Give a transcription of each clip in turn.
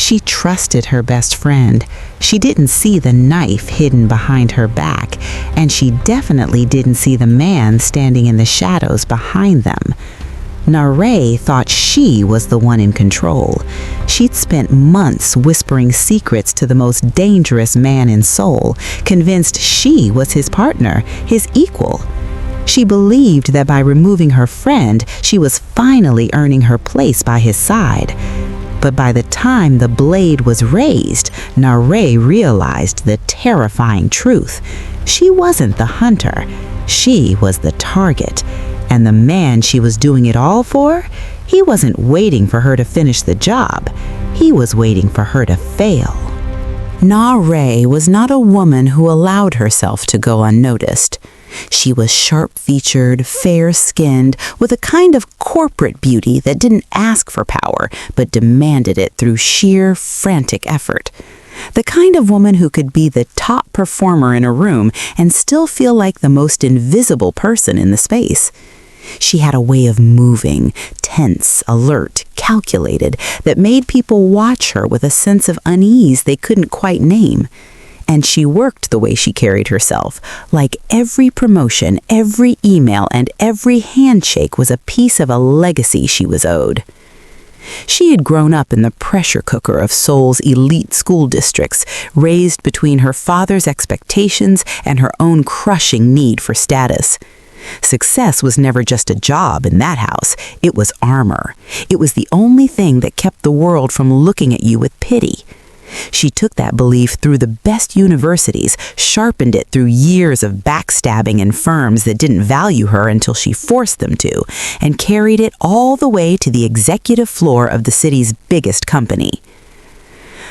She trusted her best friend. She didn't see the knife hidden behind her back, and she definitely didn't see the man standing in the shadows behind them. Na-Rae thought she was the one in control. She'd spent months whispering secrets to the most dangerous man in Seoul, convinced she was his partner, his equal. She believed that by removing her friend, she was finally earning her place by his side. But by the time the blade was raised, Na-Rae realized the terrifying truth. She wasn't the hunter. She was the target. And the man she was doing it all for, he wasn't waiting for her to finish the job. He was waiting for her to fail. Na-Rae was not a woman who allowed herself to go unnoticed. She was sharp-featured, fair-skinned, with a kind of corporate beauty that didn't ask for power, but demanded it through sheer, frantic effort. The kind of woman who could be the top performer in a room and still feel like the most invisible person in the space. She had a way of moving, tense, alert, calculated, that made people watch her with a sense of unease they couldn't quite name. And she worked the way she carried herself, like every promotion, every email, and every handshake was a piece of a legacy she was owed. She had grown up in the pressure cooker of Seoul's elite school districts, raised between her father's expectations and her own crushing need for status. Success was never just a job in that house, it was armor. It was the only thing that kept the world from looking at you with pity. She took that belief through the best universities, sharpened it through years of backstabbing in firms that didn't value her until she forced them to, and carried it all the way to the executive floor of the city's biggest company.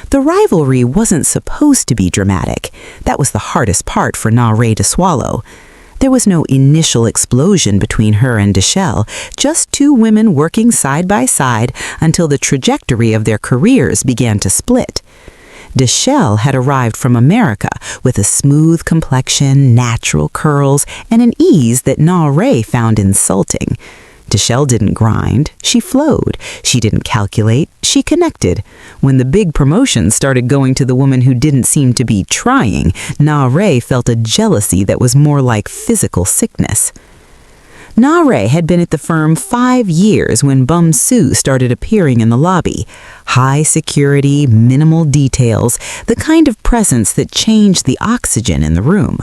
The rivalry wasn't supposed to be dramatic. That was the hardest part for Na-Rae to swallow. There was no initial explosion between her and Deshelle, just two women working side by side until the trajectory of their careers began to split. Deshelle had arrived from America with a smooth complexion, natural curls, and an ease that Na-Rae found insulting. Deshelle didn't grind, she flowed. She didn't calculate, she connected. When the big promotions started going to the woman who didn't seem to be trying, Na-Rae felt a jealousy that was more like physical sickness. Na-Rae had been at the firm 5 years when Bum-Soo started appearing in the lobby. High security, minimal details, the kind of presence that changed the oxygen in the room.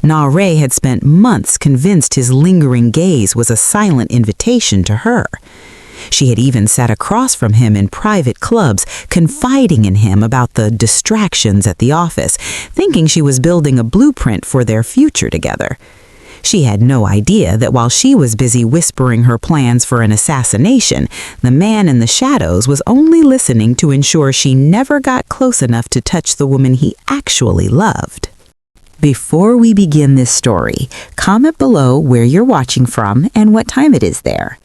Na-Rae had spent months convinced his lingering gaze was a silent invitation to her. She had even sat across from him in private clubs, confiding in him about the distractions at the office, thinking she was building a blueprint for their future together. She had no idea that while she was busy whispering her plans for an assassination, the man in the shadows was only listening to ensure she never got close enough to touch the woman he actually loved. Before we begin this story, comment below where you're watching from and what time it is there.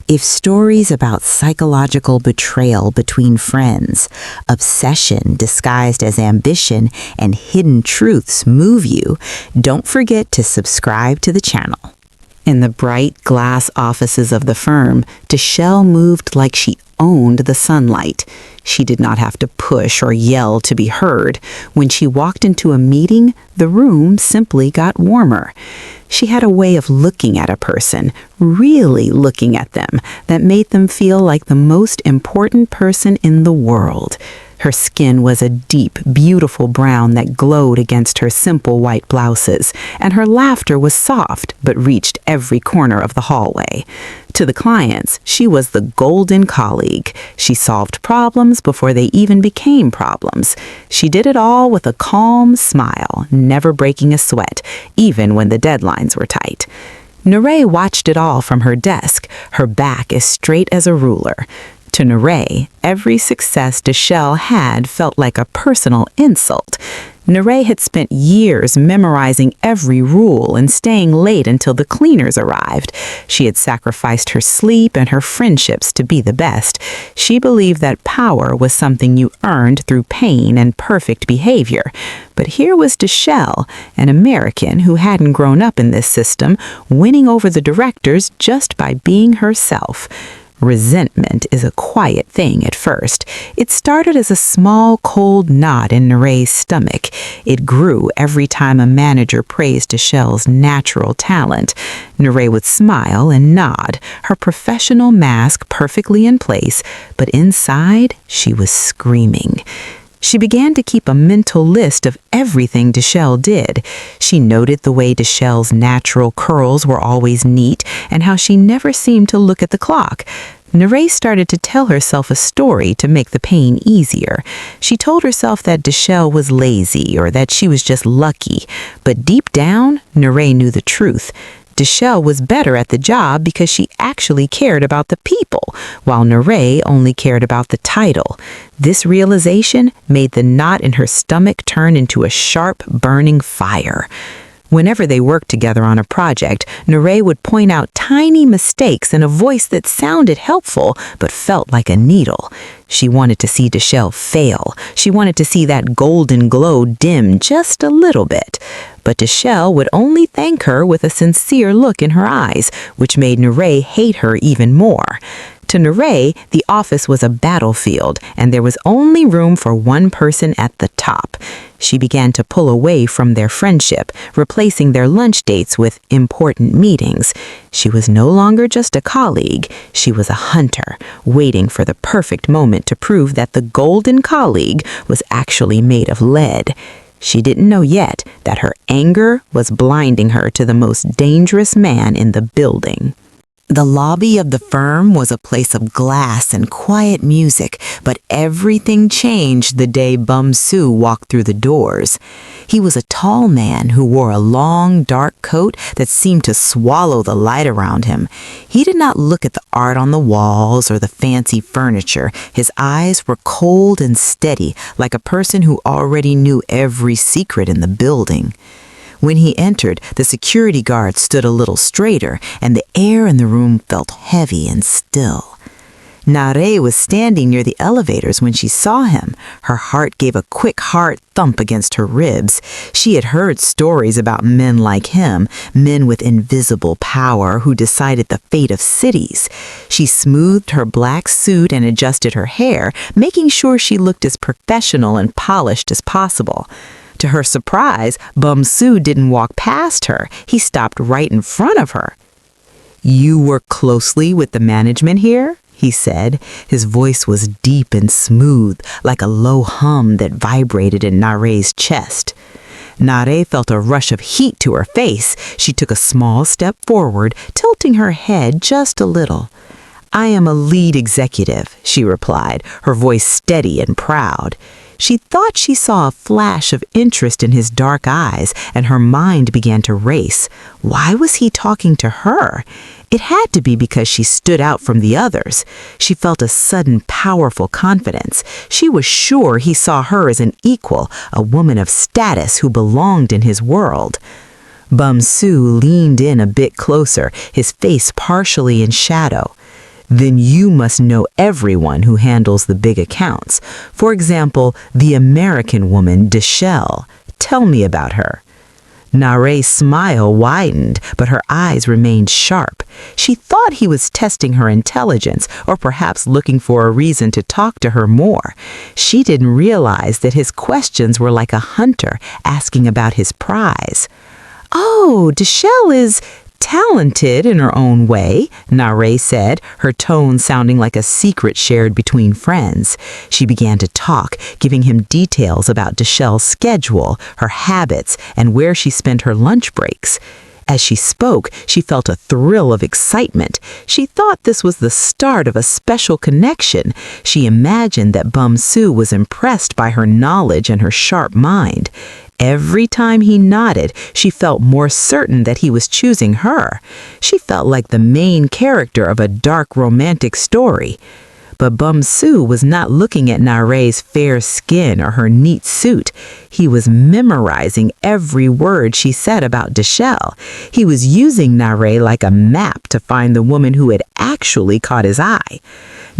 If stories about psychological betrayal between friends, obsession disguised as ambition, and hidden truths move you, don't forget to subscribe to the channel. In the bright glass offices of the firm, Deshelle moved like she owned the sunlight. She did not have to push or yell to be heard. When she walked into a meeting, the room simply got warmer. She had a way of looking at a person, really looking at them, that made them feel like the most important person in the world. Her skin was a deep, beautiful brown that glowed against her simple white blouses, and her laughter was soft but reached every corner of the hallway. To the clients, she was the golden colleague. She solved problems before they even became problems. She did it all with a calm smile, never breaking a sweat, even when the deadlines were tight. Na-Rae watched it all from her desk, her back as straight as a ruler. To Na-Rae, every success Deshelle had felt like a personal insult. Na-Rae had spent years memorizing every rule and staying late until the cleaners arrived. She had sacrificed her sleep and her friendships to be the best. She believed that power was something you earned through pain and perfect behavior. But here was Deshelle, an American who hadn't grown up in this system, winning over the directors just by being herself. Resentment is a quiet thing at first. It started as a small, cold knot in Na-Rae's stomach. It grew every time a manager praised Deshell's natural talent. Na-Rae would smile and nod, her professional mask perfectly in place, but inside she was screaming. She began to keep a mental list of everything Deshell did. She noted the way Deshell's natural curls were always neat and how she never seemed to look at the clock. Na-Rae started to tell herself a story to make the pain easier. She told herself that Deshell was lazy or that she was just lucky. But deep down, Na-Rae knew the truth. Deshell was better at the job because she actually cared about the people, while Na-Rae only cared about the title. This realization made the knot in her stomach turn into a sharp, burning fire. Whenever they worked together on a project, Na-Rae would point out tiny mistakes in a voice that sounded helpful but felt like a needle. She wanted to see Deshell fail. She wanted to see that golden glow dim just a little bit. But Deshell would only thank her with a sincere look in her eyes, which made Na-Rae hate her even more. To Na-Rae, the office was a battlefield, and there was only room for one person at the top. She began to pull away from their friendship, replacing their lunch dates with important meetings. She was no longer just a colleague. She was a hunter, waiting for the perfect moment to prove that the golden colleague was actually made of lead. She didn't know yet that her anger was blinding her to the most dangerous man in the building. The lobby of the firm was a place of glass and quiet music, but everything changed the day Bum-Soo walked through the doors. He was a tall man who wore a long, dark coat that seemed to swallow the light around him. He did not look at the art on the walls or the fancy furniture. His eyes were cold and steady, like a person who already knew every secret in the building. When he entered, the security guard stood a little straighter, and the air in the room felt heavy and still. Na-Rae was standing near the elevators when she saw him. Her heart gave a quick hard thump against her ribs. She had heard stories about men like him, men with invisible power who decided the fate of cities. She smoothed her black suit and adjusted her hair, making sure she looked as professional and polished as possible. To her surprise, Bum-Soo didn't walk past her. He stopped right in front of her. "You work closely with the management here?" he said. His voice was deep and smooth, like a low hum that vibrated in Na-Rae's chest. Na-Rae felt a rush of heat to her face. She took a small step forward, tilting her head just a little. "I am a lead executive," she replied, her voice steady and proud. She thought she saw a flash of interest in his dark eyes, and her mind began to race. Why was he talking to her? It had to be because she stood out from the others. She felt a sudden, powerful confidence. She was sure he saw her as an equal, a woman of status who belonged in his world. Bum-Soo leaned in a bit closer, his face partially in shadow. "Then you must know everyone who handles the big accounts. For example, the American woman, Deshell. Tell me about her." Na-Rae's smile widened, but her eyes remained sharp. She thought he was testing her intelligence, or perhaps looking for a reason to talk to her more. She didn't realize that his questions were like a hunter asking about his prize. "Oh, Deshell is talented in her own way," Na-Rae said, her tone sounding like a secret shared between friends. She began to talk, giving him details about Deshell's schedule, her habits, and where she spent her lunch breaks. As she spoke, she felt a thrill of excitement. She thought this was the start of a special connection. She imagined that Bum-Soo was impressed by her knowledge and her sharp mind. Every time he nodded, she felt more certain that he was choosing her. She felt like the main character of a dark romantic story. But Bum-Soo was not looking at Na-Rae's fair skin or her neat suit. He was memorizing every word she said about Dashel. He was using Na-Rae like a map to find the woman who had actually caught his eye.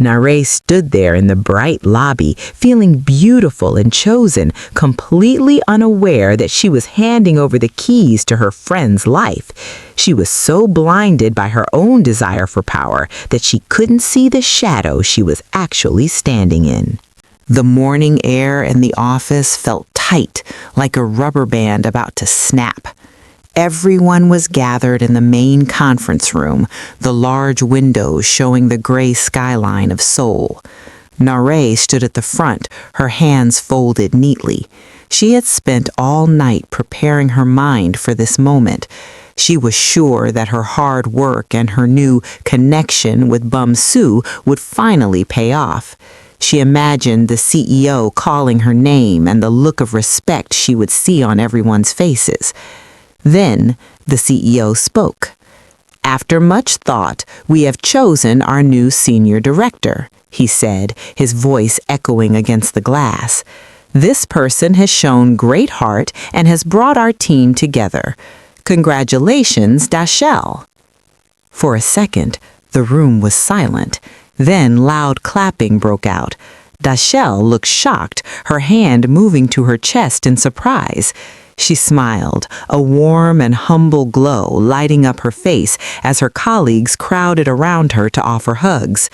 Na-Rae stood there in the bright lobby, feeling beautiful and chosen, completely unaware that she was handing over the keys to her friend's life. She was so blinded by her own desire for power that she couldn't see the shadow she was actually standing in. The morning air in the office felt tight, like a rubber band about to snap. Everyone was gathered in the main conference room, the large windows showing the gray skyline of Seoul. Na-Rae stood at the front, her hands folded neatly. She had spent all night preparing her mind for this moment. She was sure that her hard work and her new connection with Bum-Soo would finally pay off. She imagined the CEO calling her name and the look of respect she would see on everyone's faces. Then the CEO spoke. "After much thought, we have chosen our new senior director," he said, his voice echoing against the glass. "This person has shown great heart and has brought our team together. Congratulations, Dashel." For a second, the room was silent. Then loud clapping broke out. Dashel looked shocked, her hand moving to her chest in surprise. She smiled, a warm and humble glow lighting up her face as her colleagues crowded around her to offer hugs.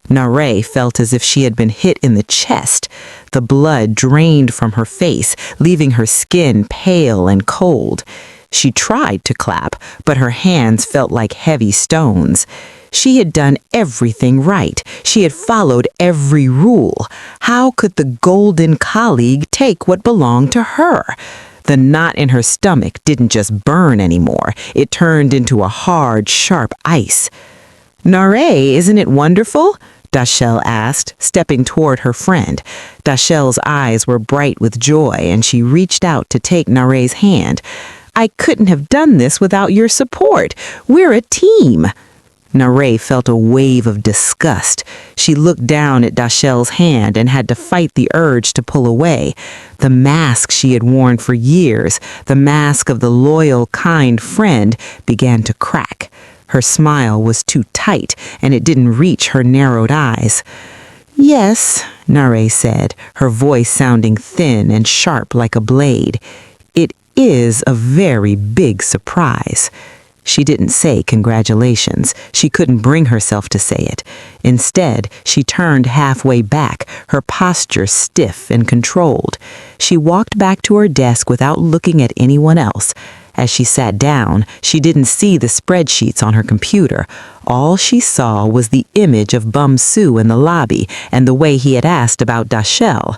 Na-Rae felt as if she had been hit in the chest. The blood drained from her face, leaving her skin pale and cold. She tried to clap, but her hands felt like heavy stones. She had done everything right. She had followed every rule. How could the golden colleague take what belonged to her? The knot in her stomach didn't just burn anymore. It turned into a hard, sharp ice. "Na-Rae, isn't it wonderful?" Dashel asked, stepping toward her friend. Dashel's eyes were bright with joy, and she reached out to take Na-Rae's hand. "I couldn't have done this without your support. We're a team." Na-Rae felt a wave of disgust. She looked down at Dashel's hand and had to fight the urge to pull away. The mask she had worn for years, the mask of the loyal, kind friend, began to crack. Her smile was too tight, and it didn't reach her narrowed eyes. "Yes," Na-Rae said, her voice sounding thin and sharp like a blade. "It is a very big surprise." She didn't say congratulations. She couldn't bring herself to say it. Instead, she turned halfway back, her posture stiff and controlled. She walked back to her desk without looking at anyone else. As she sat down, she didn't see the spreadsheets on her computer. All she saw was the image of Bum-Soo in the lobby and the way he had asked about Dashel.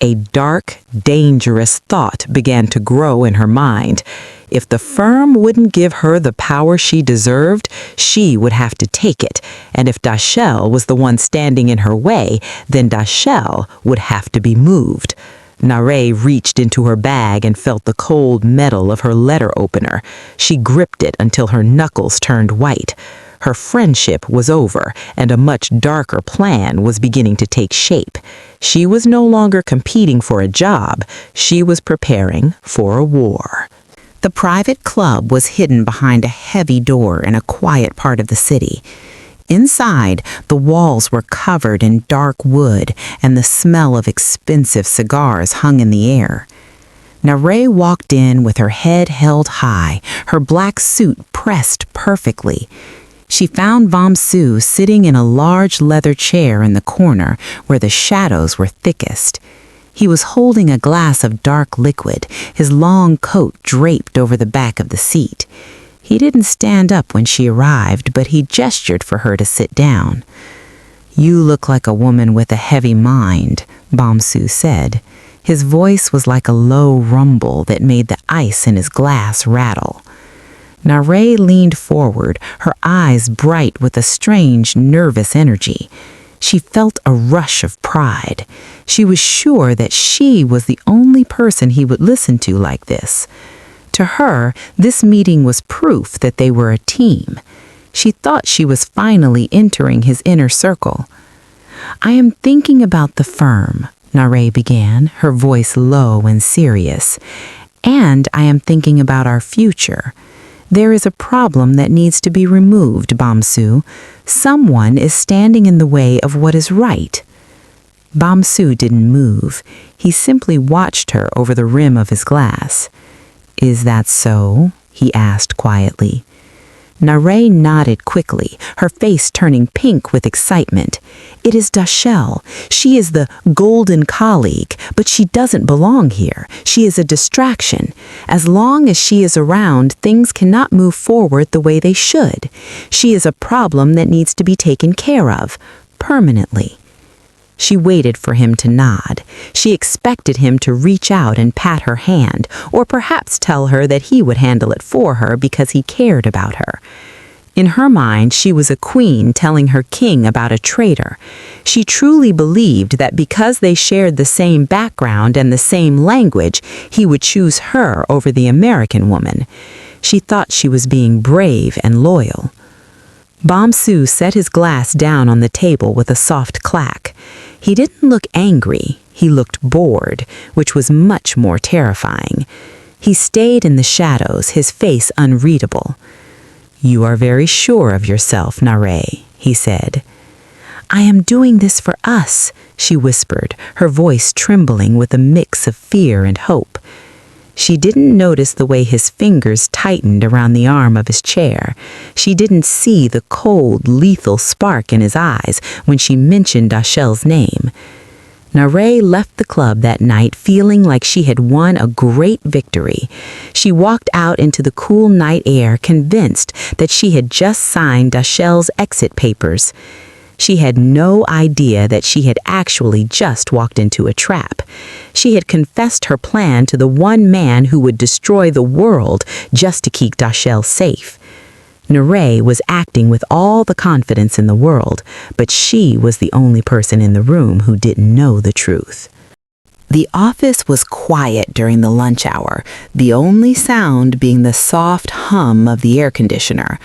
A dark, dangerous thought began to grow in her mind. If the firm wouldn't give her the power she deserved, she would have to take it. And if Dashel was the one standing in her way, then Dashel would have to be moved. Na-Rae reached into her bag and felt the cold metal of her letter opener. She gripped it until her knuckles turned white. Her friendship was over, and a much darker plan was beginning to take shape. She was no longer competing for a job. She was preparing for a war. The private club was hidden behind a heavy door in a quiet part of the city. Inside, the walls were covered in dark wood, and the smell of expensive cigars hung in the air. Na-Rae walked in with her head held high, her black suit pressed perfectly. She found Bum-Soo sitting in a large leather chair in the corner where the shadows were thickest. He was holding a glass of dark liquid, his long coat draped over the back of the seat. He didn't stand up when she arrived, but he gestured for her to sit down. "You look like a woman with a heavy mind," Bum-Soo said. His voice was like a low rumble that made the ice in his glass rattle. Na-Rae leaned forward, her eyes bright with a strange, nervous energy. She felt a rush of pride. She was sure that she was the only person he would listen to like this. To her, this meeting was proof that they were a team. She thought she was finally entering his inner circle. I am thinking about the firm, Na-Rae began, her voice low and serious. And I am thinking about our future. There is a problem that needs to be removed, Bum-Soo. Someone is standing in the way of what is right. Bum-Soo didn't move. He simply watched her over the rim of his glass. Is that so? He asked quietly. Na-Rae nodded quickly, her face turning pink with excitement. It is Dashel. She is the golden colleague, but she doesn't belong here. She is a distraction. As long as she is around, things cannot move forward the way they should. She is a problem that needs to be taken care of, permanently. She waited for him to nod. She expected him to reach out and pat her hand, or perhaps tell her that he would handle it for her because he cared about her. In her mind, she was a queen telling her king about a traitor. She truly believed that because they shared the same background and the same language, he would choose her over the American woman. She thought she was being brave and loyal. Bum-Soo set his glass down on the table with a soft clack. He didn't look angry, he looked bored, which was much more terrifying. He stayed in the shadows, his face unreadable. "You are very sure of yourself, Na-Rae," he said. "I am doing this for us," she whispered, her voice trembling with a mix of fear and hope. She didn't notice the way his fingers tightened around the arm of his chair. She didn't see the cold, lethal spark in his eyes when she mentioned Dashel's name. Na-Rae left the club that night feeling like she had won a great victory. She walked out into the cool night air convinced that she had just signed Dashel's exit papers. She had no idea that she had actually just walked into a trap. She had confessed her plan to the one man who would destroy the world just to keep Dashel safe. Na-Rae was acting with all the confidence in the world, but she was the only person in the room who didn't know the truth. The office was quiet during the lunch hour, the only sound being the soft hum of the air conditioner.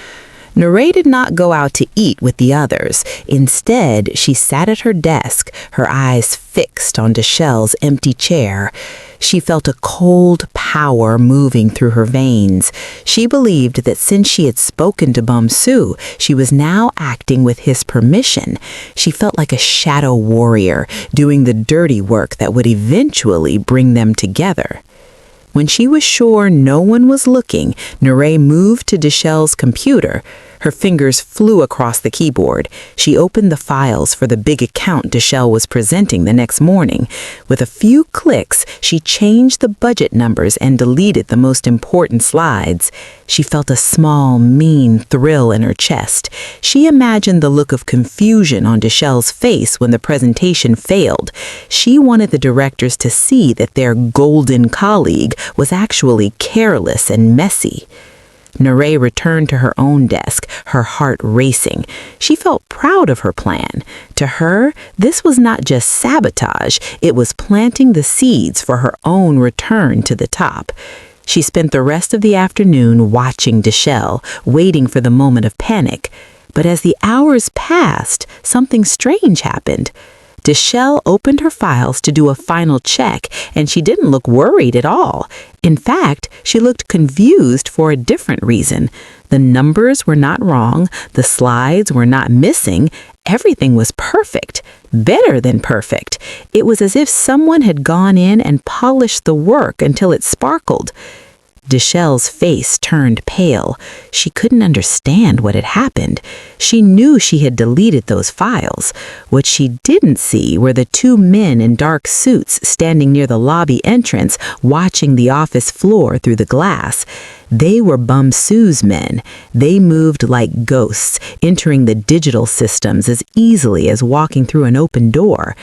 Na-Rae did not go out to eat with the others. Instead, she sat at her desk, her eyes fixed on Dashel's empty chair. She felt a cold power moving through her veins. She believed that since she had spoken to Bum-Soo, she was now acting with his permission. She felt like a shadow warrior, doing the dirty work that would eventually bring them together. When she was sure no one was looking, Na-Rae moved to Dashel's computer. Her fingers flew across the keyboard. She opened the files for the big account Dashel was presenting the next morning. With a few clicks, she changed the budget numbers and deleted the most important slides. She felt a small, mean thrill in her chest. She imagined the look of confusion on Dashel's face when the presentation failed. She wanted the directors to see that their golden colleague was actually careless and messy. Na-Rae returned to her own desk, her heart racing. She felt proud of her plan. To her, this was not just sabotage, it was planting the seeds for her own return to the top. She spent the rest of the afternoon watching Dashel, waiting for the moment of panic. But as the hours passed, something strange happened. Dashel opened her files to do a final check, and she didn't look worried at all. In fact, she looked confused for a different reason. The numbers were not wrong, the slides were not missing, everything was perfect, better than perfect. It was as if someone had gone in and polished the work until it sparkled. Dashel's face turned pale. She couldn't understand what had happened. She knew she had deleted those files. What she didn't see were the two men in dark suits standing near the lobby entrance, watching the office floor through the glass. They were Bum-Soo's men. They moved like ghosts, entering the digital systems as easily as walking through an open door.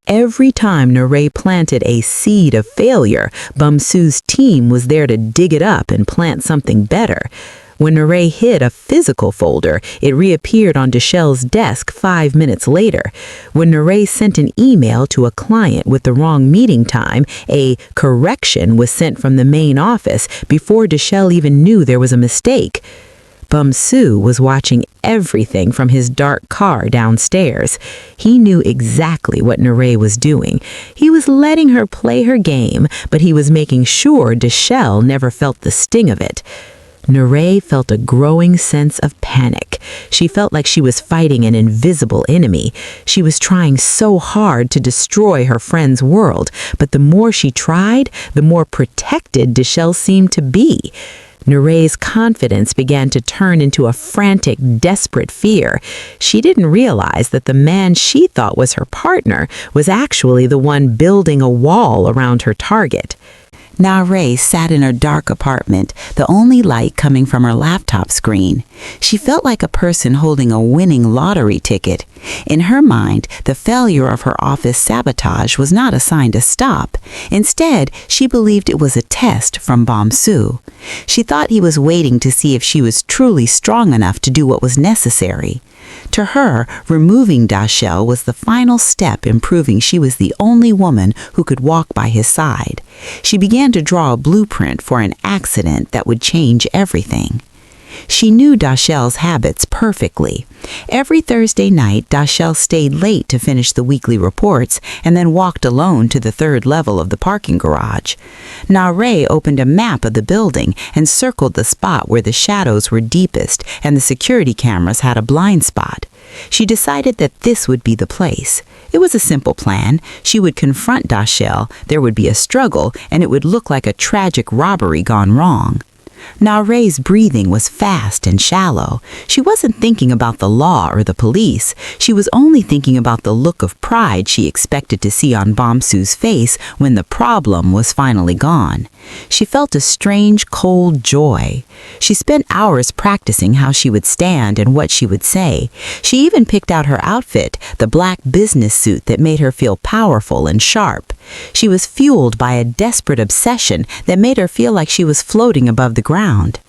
Every time Na-Rae planted a seed of failure, Bum-Soo's team was there to dig it up and plant something better. When Na-Rae hid a physical folder, it reappeared on Dashel's desk 5 minutes later. When Na-Rae sent an email to a client with the wrong meeting time, a correction was sent from the main office before Dashel even knew there was a mistake. Bum-Soo was watching everything from his dark car downstairs. He knew exactly what Na-Rae was doing. He was letting her play her game, but he was making sure Deshelle never felt the sting of it. Na-Rae felt a growing sense of panic. She felt like she was fighting an invisible enemy. She was trying so hard to destroy her friend's world, but the more she tried, the more protected Deshelle seemed to be. Na-Rae's confidence began to turn into a frantic, desperate fear. She didn't realize that the man she thought was her partner was actually the one building a wall around her target. Na-Rae sat in her dark apartment, the only light coming from her laptop screen. She felt like a person holding a winning lottery ticket. In her mind, the failure of her office sabotage was not a sign to stop. Instead, she believed it was a test from Bum-Soo. She thought he was waiting to see if she was truly strong enough to do what was necessary. To her, removing Deshelle was the final step in proving she was the only woman who could walk by his side. She began to draw a blueprint for an accident that would change everything. She knew Deshelle's habits perfectly. Every Thursday night, Deshelle stayed late to finish the weekly reports and then walked alone to the third level of the parking garage. Na-Rae opened a map of the building and circled the spot where the shadows were deepest and the security cameras had a blind spot. She decided that this would be the place. It was a simple plan. She would confront Deshelle, there would be a struggle, and it would look like a tragic robbery gone wrong. Na-Rae's breathing was fast and shallow. She wasn't thinking about the law or the police. She was only thinking about the look of pride she expected to see on Bum-Soo's face when the problem was finally gone. She felt a strange, cold joy. She spent hours practicing how she would stand and what she would say. She even picked out her outfit, the black business suit that made her feel powerful and sharp. She was fueled by a desperate obsession that made her feel like she was floating above the ground.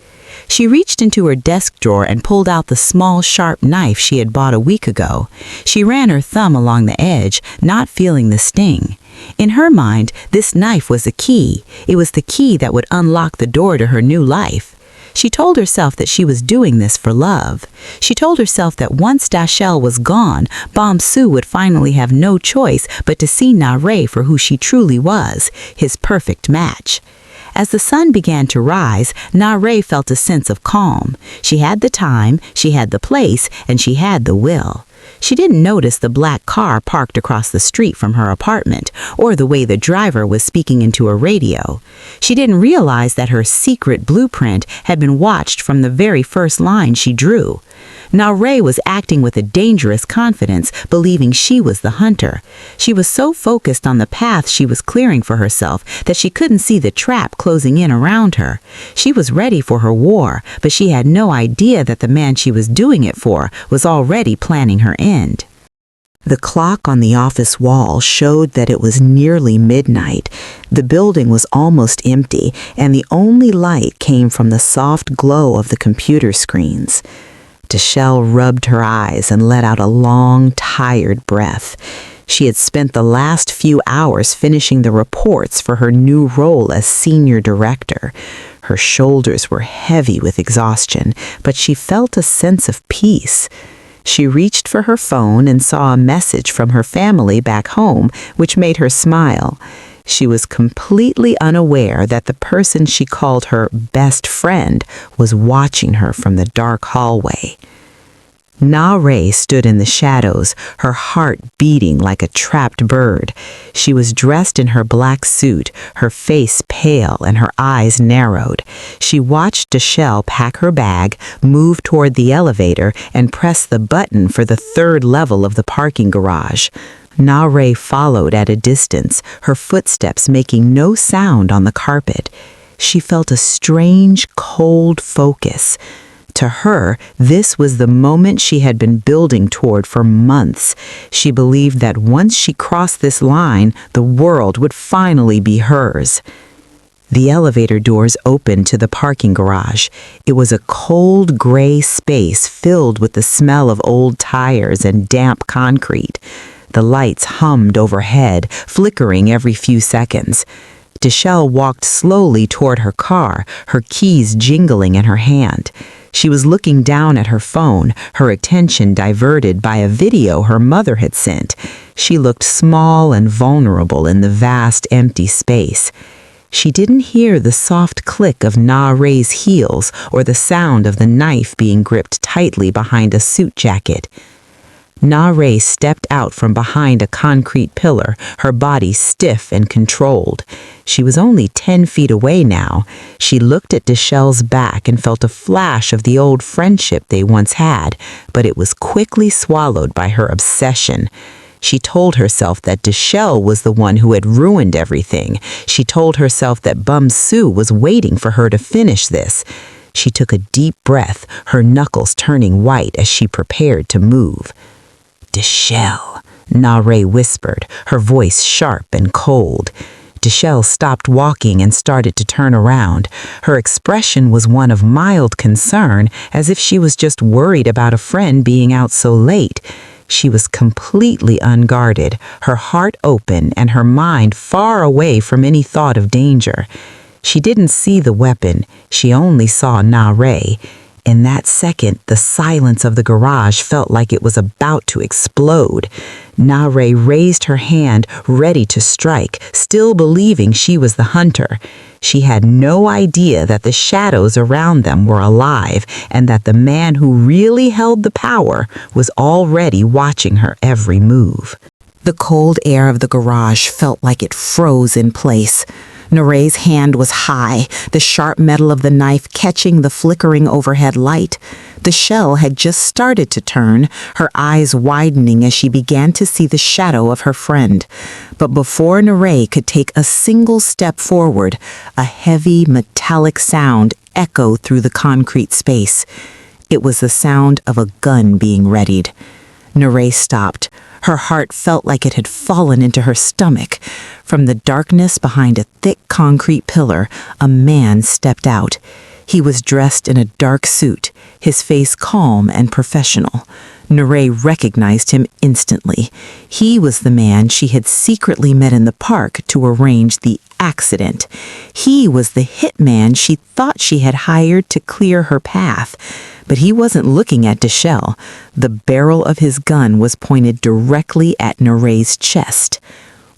She reached into her desk drawer and pulled out the small, sharp knife she had bought a week ago. She ran her thumb along the edge, not feeling the sting. In her mind, this knife was a key. It was the key that would unlock the door to her new life. She told herself that she was doing this for love. She told herself that once Deshelle was gone, Bum-Soo would finally have no choice but to see Na-Rae for who she truly was, his perfect match. As the sun began to rise, Na-Rae felt a sense of calm. She had the time, she had the place, and she had the will. She didn't notice the black car parked across the street from her apartment, or the way the driver was speaking into a radio. She didn't realize that her secret blueprint had been watched from the very first line she drew. Na-Rae was acting with a dangerous confidence, believing she was the hunter. She was so focused on the path she was clearing for herself that she couldn't see the trap closing in around her. She was ready for her war, but she had no idea that the man she was doing it for was already planning her end. The clock on the office wall showed that it was nearly midnight. The building was almost empty, and the only light came from the soft glow of the computer screens. Deshelle rubbed her eyes and let out a long, tired breath. She had spent the last few hours finishing the reports for her new role as senior director. Her shoulders were heavy with exhaustion, but she felt a sense of peace. She reached for her phone and saw a message from her family back home, which made her smile. She was completely unaware that the person she called her best friend was watching her from the dark hallway. Na-Rae stood in the shadows, her heart beating like a trapped bird. She was dressed in her black suit, her face pale and her eyes narrowed. She watched Deshelle pack her bag, move toward the elevator, and press the button for the third level of the parking garage. Na-Rae followed at a distance, her footsteps making no sound on the carpet. She felt a strange, cold focus. To her, this was the moment she had been building toward for months. She believed that once she crossed this line, the world would finally be hers. The elevator doors opened to the parking garage. It was a cold, gray space filled with the smell of old tires and damp concrete. The lights hummed overhead, flickering every few seconds. Deshelle walked slowly toward her car, her keys jingling in her hand. She was looking down at her phone, her attention diverted by a video her mother had sent. She looked small and vulnerable in the vast, empty space. She didn't hear the soft click of Na-Rae's heels or the sound of the knife being gripped tightly behind a suit jacket. Na-Rae stepped out from behind a concrete pillar, her body stiff and controlled. She was only 10 feet away now. She looked at Deshelle's back and felt a flash of the old friendship they once had, but it was quickly swallowed by her obsession. She told herself that Deshelle was the one who had ruined everything. She told herself that Bum-Soo was waiting for her to finish this. She took a deep breath, her knuckles turning white as she prepared to move. "Deshelle," Na-Rae whispered, her voice sharp and cold. Deshelle stopped walking and started to turn around. Her expression was one of mild concern, as if she was just worried about a friend being out so late. She was completely unguarded, her heart open and her mind far away from any thought of danger. She didn't see the weapon, she only saw Na-Rae. In that second, the silence of the garage felt like it was about to explode. Na-Rae raised her hand, ready to strike, still believing she was the hunter. She had no idea that the shadows around them were alive and that the man who really held the power was already watching her every move. The cold air of the garage felt like it froze in place. Na-Rae's hand was high, the sharp metal of the knife catching the flickering overhead light. Deshelle had just started to turn, her eyes widening as she began to see the shadow of her friend. But before Na-Rae could take a single step forward, a heavy, metallic sound echoed through the concrete space. It was the sound of a gun being readied. Na-Rae stopped. Her heart felt like it had fallen into her stomach. From the darkness behind a thick concrete pillar, a man stepped out. He was dressed in a dark suit, his face calm and professional. Na-Rae recognized him instantly. He was the man she had secretly met in the park to arrange the accident. He was the hitman she thought she had hired to clear her path. But he wasn't looking at Deshelle. The barrel of his gun was pointed directly at Na-Rae's chest.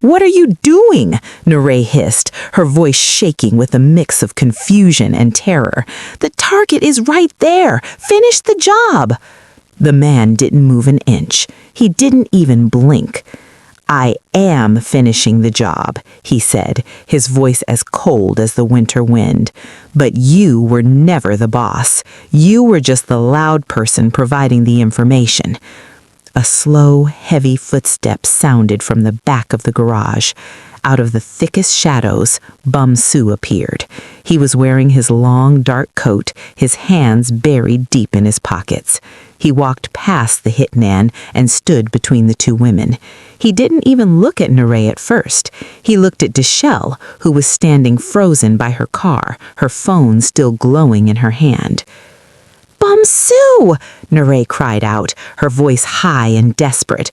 "What are you doing?" Na-Rae hissed, her voice shaking with a mix of confusion and terror. "The target is right there. Finish the job." The man didn't move an inch. He didn't even blink. "I am finishing the job," he said, his voice as cold as the winter wind. "But you were never the boss. You were just the loud person providing the information." A slow, heavy footstep sounded from the back of the garage. Out of the thickest shadows, Bum-Soo appeared. He was wearing his long, dark coat, his hands buried deep in his pockets. He walked past the hitman and stood between the two women. He didn't even look at Na-Rae at first. He looked at Deshelle, who was standing frozen by her car, her phone still glowing in her hand. "Bum-Soo!" Na-Rae cried out, her voice high and desperate.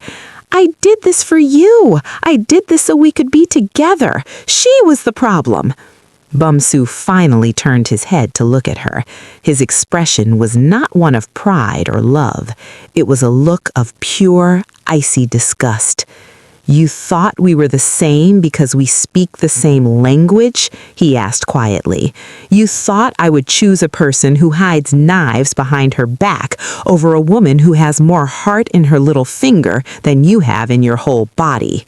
"I did this for you. I did this so we could be together. She was the problem." Bum-Soo finally turned his head to look at her. His expression was not one of pride or love. It was a look of pure, icy disgust. "You thought we were the same because we speak the same language?" he asked quietly. "You thought I would choose a person who hides knives behind her back over a woman who has more heart in her little finger than you have in your whole body."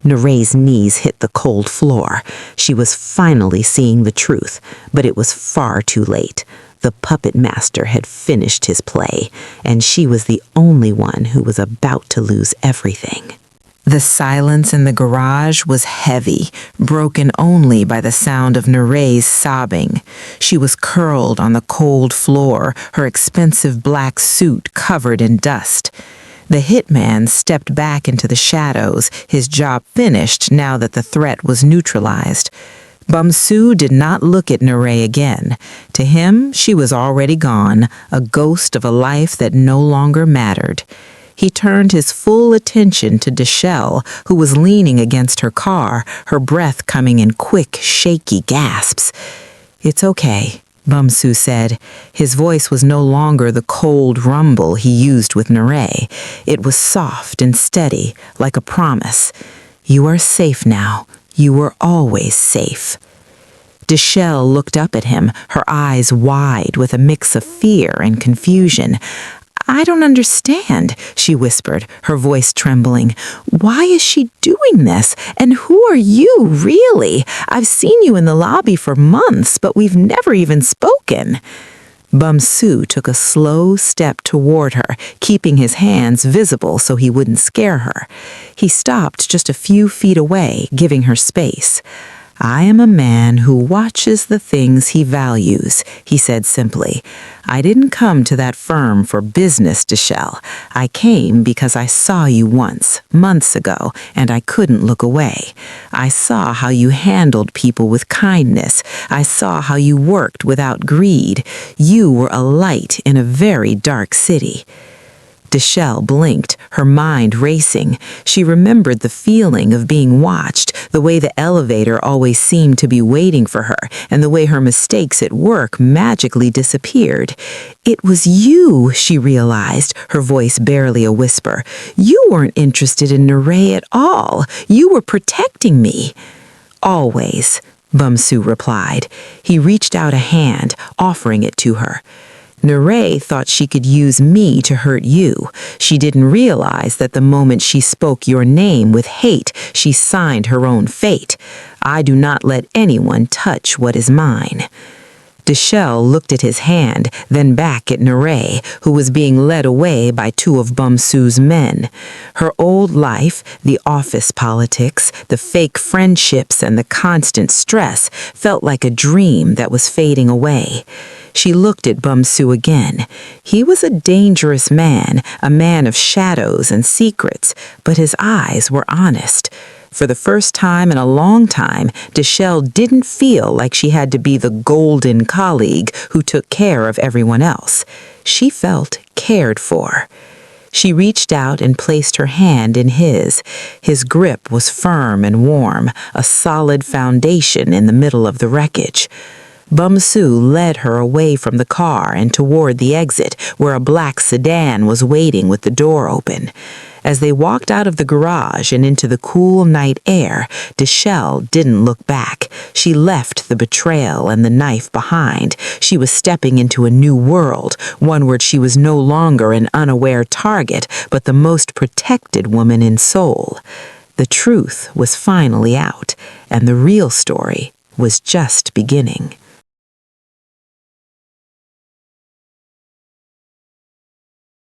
Na-Rae's knees hit the cold floor. She was finally seeing the truth, but it was far too late. The puppet master had finished his play, and she was the only one who was about to lose everything. The silence in the garage was heavy, broken only by the sound of Na-Rae's sobbing. She was curled on the cold floor, her expensive black suit covered in dust. The hitman stepped back into the shadows, his job finished now that the threat was neutralized. Bum-Soo did not look at Na-Rae again. To him, she was already gone, a ghost of a life that no longer mattered. He turned his full attention to Deshelle, who was leaning against her car, her breath coming in quick, shaky gasps. "It's okay. Bum-Soo said. His voice was no longer the cold rumble he used with Na-Rae. It was soft and steady, like a promise. You are safe now. You were always safe. Deshelle looked up at him, her eyes wide with a mix of fear and confusion. I don't understand, she whispered, her voice trembling. Why is she doing this? And who are you, really? I've seen you in the lobby for months, but we've never even spoken. Bum-Soo took a slow step toward her, keeping his hands visible so he wouldn't scare her. He stopped just a few feet away, giving her space. I am a man who watches the things he values, he said simply. I didn't come to that firm for business, Deshelle. I came because I saw you once, months ago, and I couldn't look away. I saw how you handled people with kindness. I saw how you worked without greed. You were a light in a very dark city. Deshelle blinked, her mind racing. She remembered the feeling of being watched, the way the elevator always seemed to be waiting for her, and the way her mistakes at work magically disappeared. It was you, she realized, her voice barely a whisper. You weren't interested in Na-Rae at all. You were protecting me. Always, Bum-Soo replied. He reached out a hand, offering it to her. Na-Rae thought she could use me to hurt you. She didn't realize that the moment she spoke your name with hate, she signed her own fate. I do not let anyone touch what is mine. Deshelle looked at his hand, then back at Na-Rae, who was being led away by two of Bum-Soo's men. Her old life, the office politics, the fake friendships, and the constant stress felt like a dream that was fading away. She looked at Bum-Soo again. He was a dangerous man, a man of shadows and secrets, but his eyes were honest. For the first time in a long time, Deshelle didn't feel like she had to be the golden colleague who took care of everyone else. She felt cared for. She reached out and placed her hand in his. His grip was firm and warm, a solid foundation in the middle of the wreckage. Bum-Soo led her away from the car and toward the exit, where a black sedan was waiting with the door open. As they walked out of the garage and into the cool night air, Deshelle didn't look back. She left the betrayal and the knife behind. She was stepping into a new world, one where she was no longer an unaware target, but the most protected woman in Seoul. The truth was finally out, and the real story was just beginning.